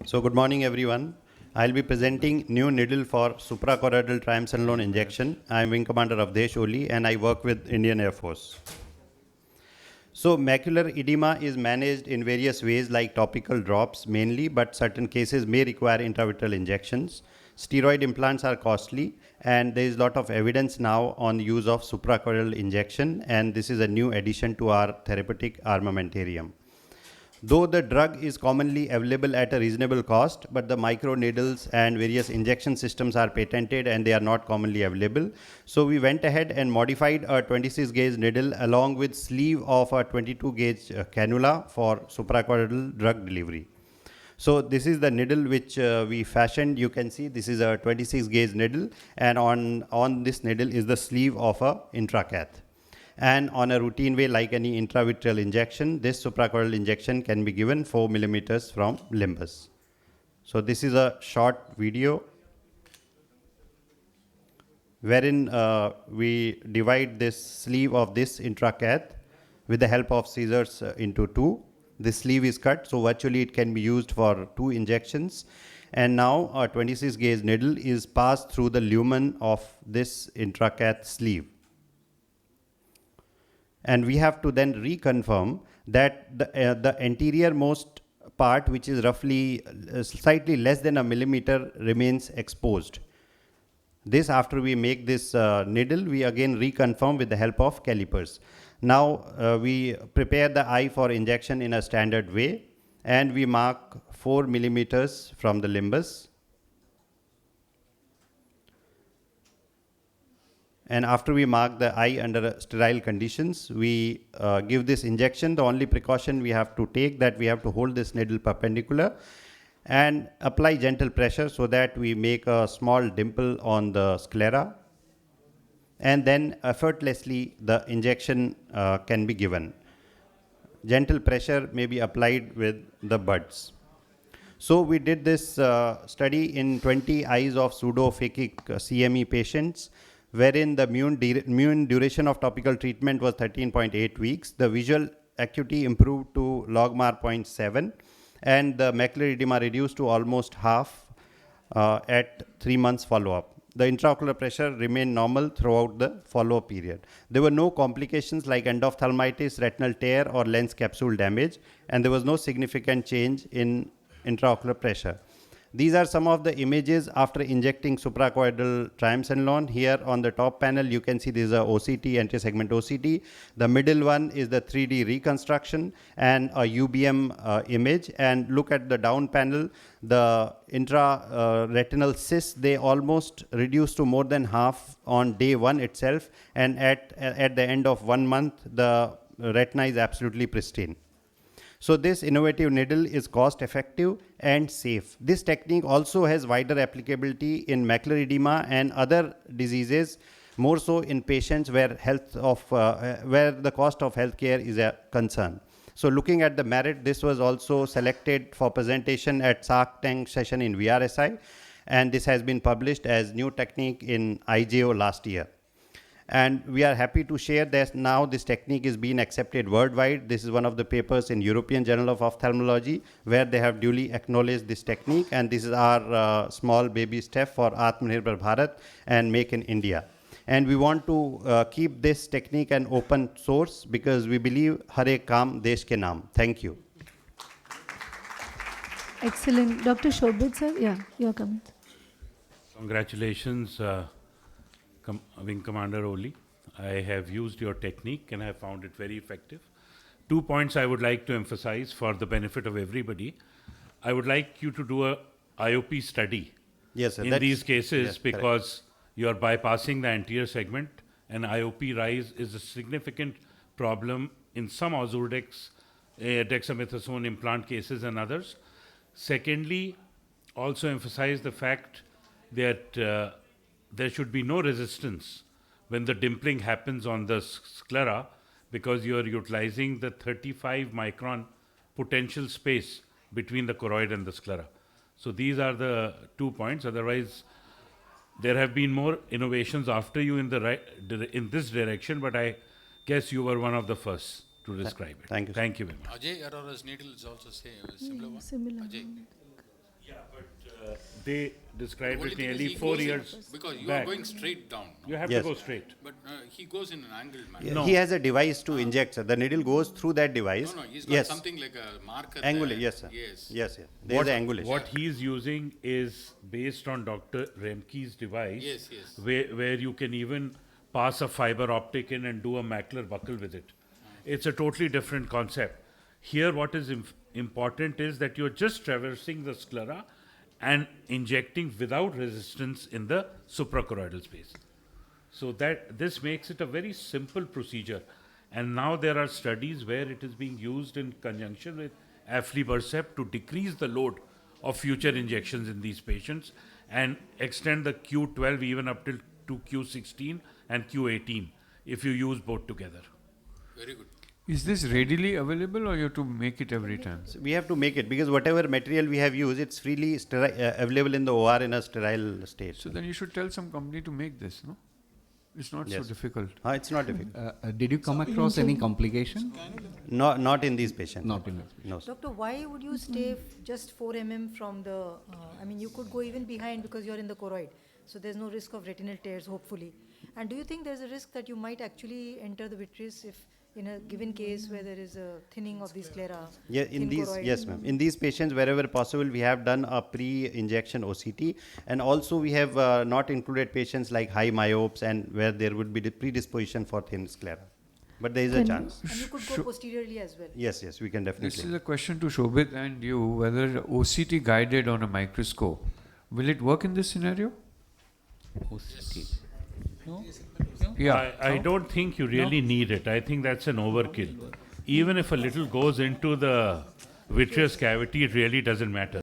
So good morning everyone. I'll be presenting new needle for suprachoroidal triamcinolone injection. I'm Wing Commander AVADHESH OLI and I work with Indian Air Force. So macular edema is managed in various ways like topical drops mainly, but certain cases may require intravitreal injections. Steroid implants are costly and there is a lot of evidence now on the use of suprachoroidal injection, and this is a new addition to our therapeutic armamentarium. Though the drug is commonly available at a reasonable cost, but the microneedles and various injection systems are patented and they are not commonly available. So we went ahead and modified a 26 gauge needle along with sleeve of a 22 gauge cannula for suprachoroidal drug delivery. So this is the needle which we fashioned. You can see this is a 26 gauge needle, and on this needle is the sleeve of a intracath. And on a routine way, like any intravitreal injection, this suprachoroidal injection can be given 4 millimeters from limbus. So this is a short video wherein we divide this sleeve of this intracath with the help of scissors into two. This sleeve is cut, so virtually it can be used for 2 injections. And now a 26 gauge needle is passed through the lumen of this intracath sleeve. And we have to then reconfirm that the anterior most part, which is roughly slightly less than a millimeter, remains exposed. This, after we make this needle, we again reconfirm with the help of calipers. Now we prepare the eye for injection in a standard way, and we mark 4 millimeters from the limbus. And after we mark the eye under sterile conditions, we give this injection. The only precaution we have to take that we have to hold this needle perpendicular and apply gentle pressure so that we make a small dimple on the sclera. And then effortlessly the injection can be given. Gentle pressure may be applied with the buds. So we did this study in 20 eyes of pseudophakic CME patients, wherein the mean duration of topical treatment was 13.8 weeks. The visual acuity improved to logMAR 0.7, and the macular edema reduced to almost half at 3 months follow-up. The intraocular pressure remained normal throughout the follow-up period. There were no complications like endophthalmitis, retinal tear, or lens capsule damage, and there was no significant change in intraocular pressure. These are some of the images after injecting suprachoroidal triamcinolone. Here on the top panel, you can see this is a OCT, anterior segment OCT. The middle one is the 3D reconstruction and a UBM image. And look at the down panel, the intraretinal cysts, they almost reduced to more than half on day 1 itself. And at the end of 1 month, the retina is absolutely pristine. So this innovative needle is cost effective and safe. This technique also has wider applicability in macular edema and other diseases, more so in patients where the cost of healthcare is a concern. So looking at the merit, this was also selected for presentation at Shark Tank session in VRSI, and this has been published as new technique in IJO last year. And we are happy to share that now this technique is being accepted worldwide. This is one of the papers in European Journal of Ophthalmology where they have duly acknowledged this technique, and this is our small baby step for Atmanirbhar Bharat and Make in India. And we want to keep this technique an open source because we believe Har ek kaam desh ke naam. Thank you. Excellent. Dr. Shobhit sir, yeah, your comment. Congratulations, Wing Commander Oli. I have used your technique and I have found it very effective. 2 points I would like to emphasize for the benefit of everybody. I would like you to do a IOP study in these cases, because you are bypassing the anterior segment, and IOP rise is a significant problem in some ozurdex, dexamethasone implant cases and others. Secondly, also emphasize the fact that there should be no resistance when the dimpling happens on the sclera, because you are utilizing the 35 micron potential space between the choroid and the sclera. So these are the 2 points. Otherwise, there have been more innovations after you in this direction, but I guess you were one of the first to describe it. Thank you. Thank you very much. Ajay Arora's needle is also similar one. Similar. Ajay. Yeah, but they described Only it thing is nearly he 4 goes in- years Because you back. are going straight down. You have Yes. to go straight. But he goes in an angled manner. Yeah, No. He has a device to inject, sir. The needle goes through that device. No, he's got Yes. something like a marker Angulate, there. yes, sir. Yes. Yes, yes. There is an angulation. What he is using is based on Dr. Remke's device, Yes, yes. where you can even pass a fiber optic in and do a macular buckle with it. It's a totally different concept. Here, what is important is that you're just traversing the sclera and injecting without resistance in the suprachoroidal space. So that this makes it a very simple procedure. And now there are studies where it is being used in conjunction with aflibercept to decrease the load of future injections in these patients and extend the Q12 even up till to Q16 and Q18 if you use both together. Very good. Is this readily available or you have to make it every time? So we have to make it because whatever material we have used, it's freely available in the OR in a sterile state. So then you should tell some company to make this, no? It's not so Yes. difficult. It's not difficult. Did you come across any complication? Not in these patients. Not in this. No, sir. Doctor, why would you stay just 4 mm from the, I mean, you could go even behind because you're in the choroid. So there's no risk of retinal tears, hopefully. And do you think there's a risk that you might actually enter the vitreous if in a given case where there is a thinning of the sclera? Yeah, in thin these, choroid? yes, ma'am. In these patients, wherever possible, we have done a pre-injection OCT, and also we have not included patients like high myopes and where there would be the predisposition for thin sclera. But there is a Can- chance. And you could go posteriorly as well. Yes, we can This definitely. is a question to Shobit and you, whether OCT guided on a microscope, will it work in this scenario? OCT. No? Yeah. I don't think you really need it. I think that's an overkill. Even if a little goes into the vitreous cavity, it really doesn't matter.